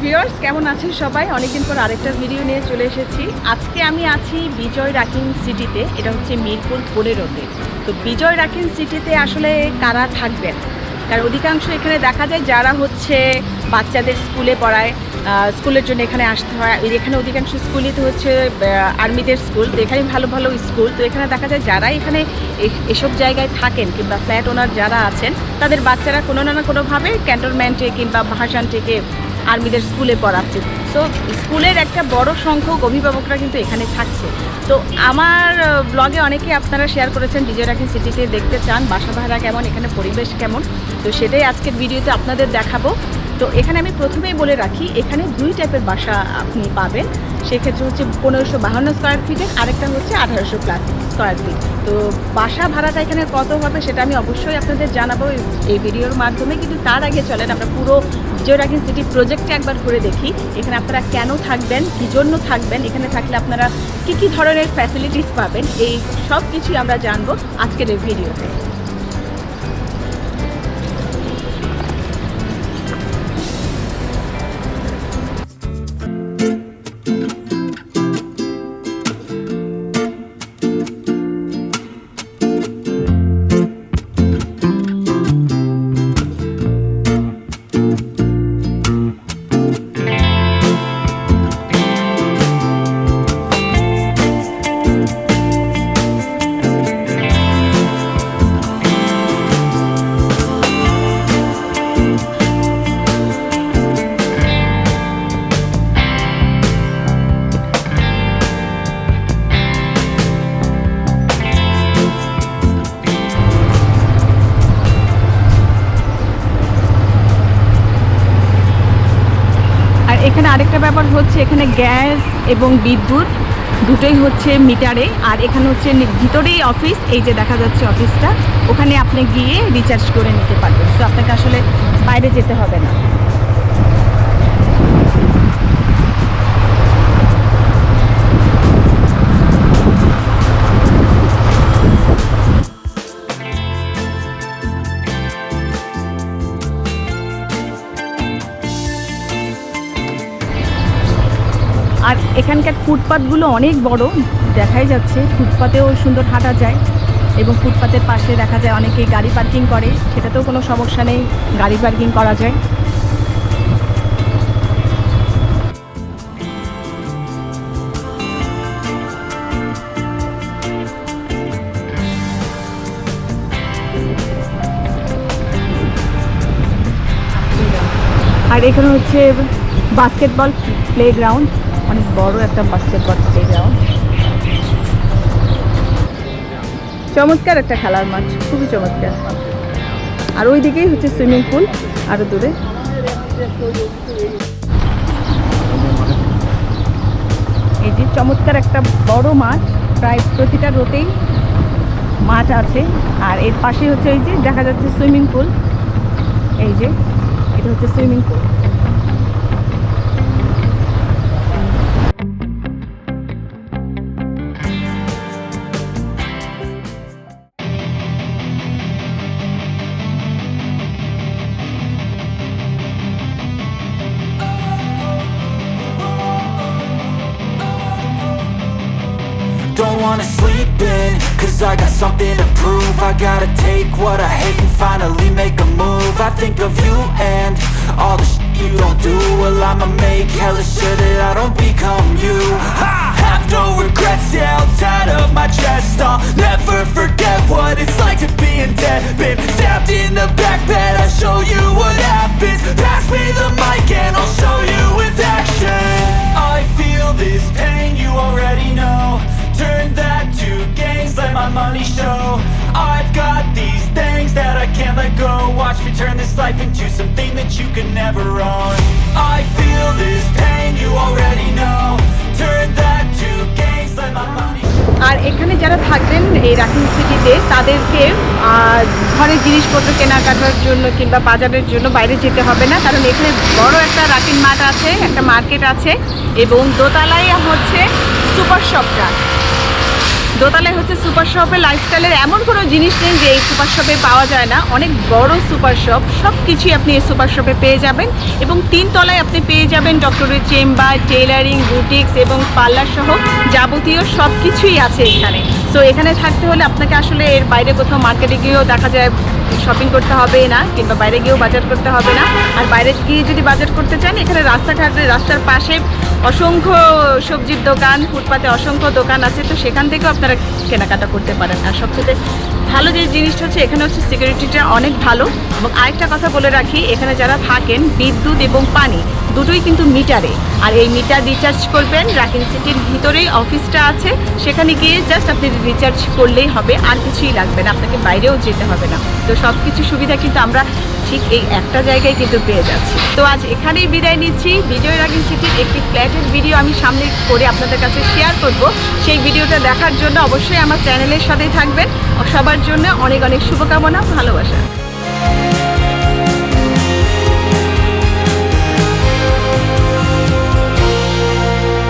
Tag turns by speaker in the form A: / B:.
A: Viewers কেমন আছেন সবাই? অনেকদিন পর আরেকটা ভিডিও নিয়ে চলে এসেছি। আজকে আমি আছি বিজয় রাকিং সিটিতে, এটা হচ্ছে মিরপুর 15-তে। তো বিজয় রাকিং সিটিতে আসলে কারা থাকবেন, কারণ অধিকাংশ এখানে দেখা যায় যারা হচ্ছে বাচ্চাদের স্কুলে পড়ায়, স্কুলের জন্য এখানে আসতে হয়। এখানে অধিকাংশ স্কুলই তো হচ্ছে আর্মিদের স্কুল, তো এখানে ভালো ভালো স্কুল। তো এখানে দেখা যায় যারা এখানে এসব জায়গায় থাকেন কিংবা ফ্ল্যাট ওনার যারা আছেন, তাদের বাচ্চারা কোনো না কোনোভাবে ক্যান্টনমেন্টে কিংবা ভাষান থেকে আর্মিদের স্কুলে পড়াচ্ছে। সো স্কুলের একটা বড় সংখ্যক অভিভাবকরা কিন্তু এখানে থাকছে। তো আমার ব্লগে অনেকেই আপনারা শেয়ার করেছেন বিজয় রাকিং সিটিতে দেখতে চান বাসা ভাড়া কেমন, এখানে পরিবেশ কেমন। তো সেটাই আজকের ভিডিওতে আপনাদের দেখাবো। তো এখানে আমি প্রথমেই বলে রাখি, এখানে দুই টাইপের বাসা আপনি পাবেন। সেক্ষেত্রে হচ্ছে 1552 স্কোয়ার ফিটের, আরেকটা হচ্ছে 1800+ স্কোয়ার ফিট। তো বাসা ভাড়াটা এখানে কত হবে সেটা আমি অবশ্যই আপনাদের জানাবো এই ভিডিওর মাধ্যমে। কিন্তু তার আগে চলেন আমরা পুরো বিজয় রাকিং সিটি প্রজেক্টটা একবার করে দেখি। এখানে আপনারা কেন থাকবেন, কী জন্য থাকবেন, এখানে থাকলে আপনারা কী ধরনের ফ্যাসিলিটিস পাবেন, এই সব কিছুই আমরা জানবো আজকের এই ভিডিওতে। এখানে আরেকটা ব্যাপার হচ্ছে, এখানে গ্যাস এবং বিদ্যুৎ দুটোই হচ্ছে মিটারে। আর এখানে হচ্ছে ভিতরেই অফিস, এই যে দেখা যাচ্ছে অফিসটা, ওখানে আপনি গিয়ে রিচার্জ করে নিতে পারবেন। তো আপনাকে আসলে বাইরে যেতে হবে না। আর এখানকার ফুটপাথগুলো অনেক বড়, দেখাই যাচ্ছে। ফুটপাতেও সুন্দর হাঁটা যায় এবং ফুটপাতের পাশে দেখা যায় অনেকেই গাড়ি পার্কিং করে, সেটাতেও কোনো সমস্যা নেই, গাড়ি পার্কিং করা যায়। আর এখানে হচ্ছে বাস্কেটবল প্লেগ্রাউন্ড, অনেক বড় একটা বাস্কেটবল প্লেগ্রাউন্ড। চমৎকার একটা খেলার মাঠ, খুবই চমৎকার। আর ওই দিকেই হচ্ছে সুইমিং পুল আরো দূরে। এই যে চমৎকার একটা বড় মাঠ, প্রায় প্রতিটা রোতেই মাঠ আছে। আর এর পাশে হচ্ছে এই যে দেখা যাচ্ছে সুইমিং পুল, এই যে এটা হচ্ছে swimming pool.
B: Don't wanna sleep in, cause I got something to prove. I gotta take what I hate and finally make a move. I think of you and all the shit you don't do. Well, I'ma make hella sure that I don't become you. I have no regrets, yeah, I'll tie up my chest. I'll never forget what it's like to be in debt. Been stabbed in the back bed, I'll show you what happens. Pass me the mic and I'll show you with action. I feel this pain, you already know. Turn that to gains, let my money show. I've got these things that I can't let go. Watch me turn this life into something that you can never own. I feel this pain, you already know. Turn that to gains, let my money show.
A: আর এখানে যারা থাকবেন এই রাকিং সিটিতে, তাদেরকে ঘরের জিনিসপত্র কেনাকাটার জন্য কিংবা বাজারের জন্য বাইরে যেতে হবে না, কারণ এখানে বড় একটা রাকিং মাঠ আছে, একটা মার্কেট আছে এবং দোতলায় হচ্ছে সুপার শপটা। দোতলায় হচ্ছে সুপার শপে লাইফস্টাইলের এমন কোনো জিনিস নেই যে এই সুপার শপে পাওয়া যায় না। অনেক বড় সুপার শপ, সব কিছুই আপনি এই সুপার শপে পেয়ে যাবেন। এবং 3 তলায় আপনি পেয়ে যাবেন ডক্টরের চেম্বার, টেইলারিং, বুটিক্স এবং পার্লার সহ যাবতীয় সব কিছুই আছে এখানে। সো এখানে থাকতে হলে আপনাকে আসলে এর বাইরে কোথাও মার্কেটে গিয়েও দেখা যায় শপিং করতে হবে না, কিংবা বাইরে গিয়েও বাজার করতে হবে না। আর বাইরে গিয়ে যদি বাজার করতে চান, এখানে রাস্তার পাশে অসংখ্য সবজির দোকান, ফুটপাতে অসংখ্য দোকান আছে, তো সেখান থেকেও আপনারা কেনাকাটা করতে পারেন। আর সবচেয়ে ভালো যে জিনিসটা হচ্ছে এখানে হচ্ছে সিকিউরিটিটা অনেক ভালো। এবং আরেকটা কথা বলে রাখি, এখানে যারা থাকেন বিদ্যুৎ এবং পানি দুটোই কিন্তু মিটারে। আর এই মিটার রিচার্জ করবেন, রাকিন সিটির ভিতরেই অফিসটা আছে, সেখানে গিয়ে জাস্ট আপনি রিচার্জ করলেই হবে, আর কিছুই লাগবে না, আপনাকে বাইরেও যেতে হবে না। তো সব কিছু সুবিধা কিন্তু আমরা ঠিক এই একটা জায়গায় কিন্তু পেয়ে যাচ্ছি। তো আজ এখানেই বিদায় নিচ্ছি। বিজয় রাকিন সিটির একটি ফ্ল্যাটের ভিডিও আমি সামনে করে আপনাদের কাছে শেয়ার করব। সেই ভিডিওটা দেখার জন্য অবশ্যই আমার চ্যানেলের সাথেই থাকবেন। সবার জন্য অনেক অনেক শুভকামনা, ভালোবাসা।